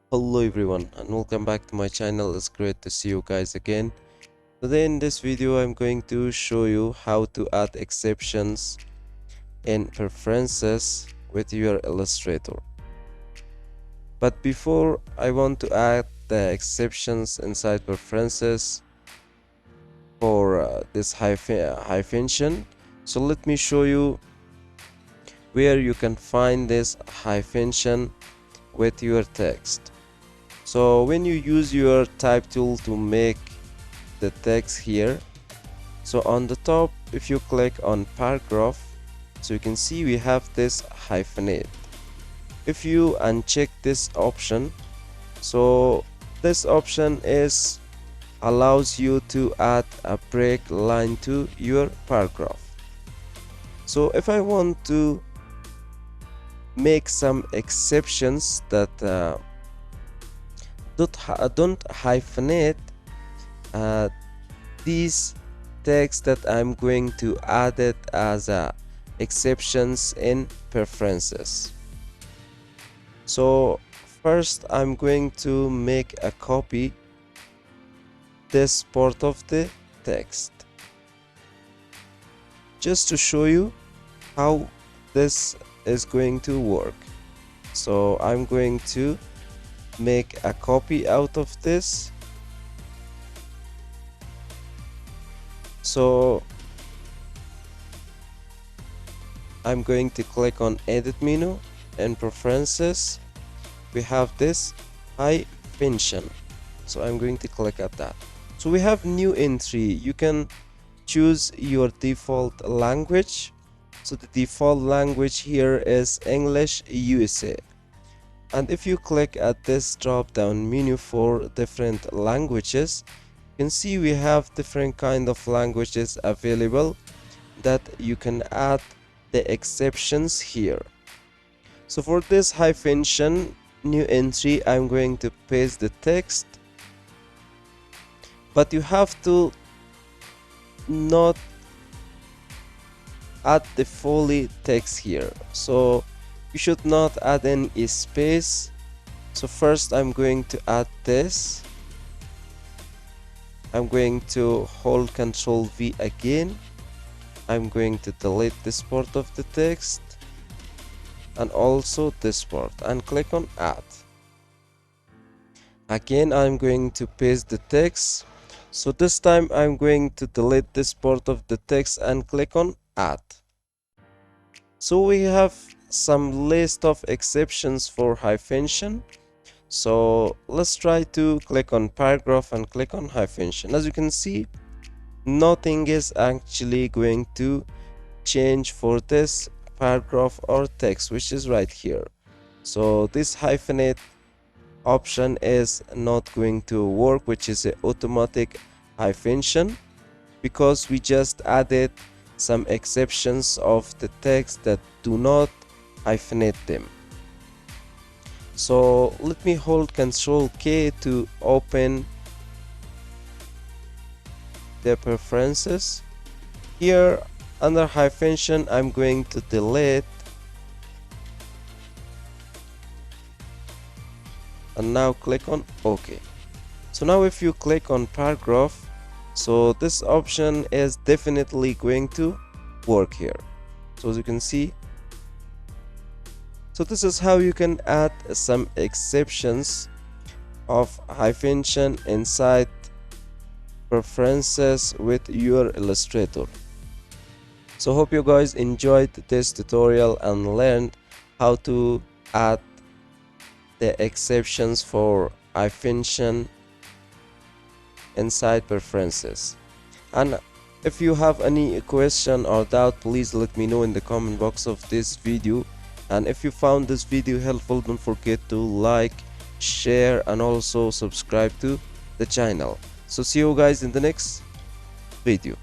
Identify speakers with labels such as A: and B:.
A: Hello everyone and welcome back to my channel. It's great to see you guys again. Today in this video I'm going to show you how to add exceptions in preferences with your Illustrator. But before I want to add the exceptions inside preferences for this hyphenation, so let me show you where you can find this hyphenation with your text. So when you use your type tool to make the text here, so on the top if you click on paragraph, so you can see we have this hyphenate. If you uncheck this option, so this option allows you to add a break line to your paragraph. So if I want to make some exceptions that don't hyphenate these text that I'm going to add it as exceptions in preferences. So first I'm going to make a copy this part of the text just to show you how this is going to work. So I'm going to make a copy out of this. So I'm going to click on edit menu and preferences. We have this hyphenation, so I'm going to click at that. So we have new entry. You can choose your default language. So the default language here is English USA. And if you click at this drop down menu for different languages, you can see we have different kind of languages available that you can add the exceptions here. So for this hyphenation new entry, I'm going to paste the text, but you have to not add the fully text here. So you should not add any space. So first I'm going to add this. I'm going to hold Ctrl V again. I'm going to delete this part of the text and also this part and click on add. Again I'm going to paste the text. So this time I'm going to delete this part of the text and click on add. So we have some list of exceptions for hyphenation. So let's try to click on paragraph and click on hyphenation. As you can see, nothing is actually going to change for this paragraph or text, which is right here. So this hyphenate option is not going to work, which is an automatic hyphenation, because we just added some exceptions of the text that do not hyphenate them. So let me hold Ctrl K to open the preferences. Here under hyphenation I'm going to delete, and now click on OK. So now if you click on paragraph, so this option is definitely going to work here. So as you can see, so this is how you can add some exceptions of hyphenation inside preferences with your Illustrator. So hope you guys enjoyed this tutorial and learned how to add the exceptions for hyphenation inside preferences. And if you have any question or doubt, please let me know in the comment box of this video. And if you found this video helpful, don't forget to like, share and also subscribe to the channel. So see you guys in the next video.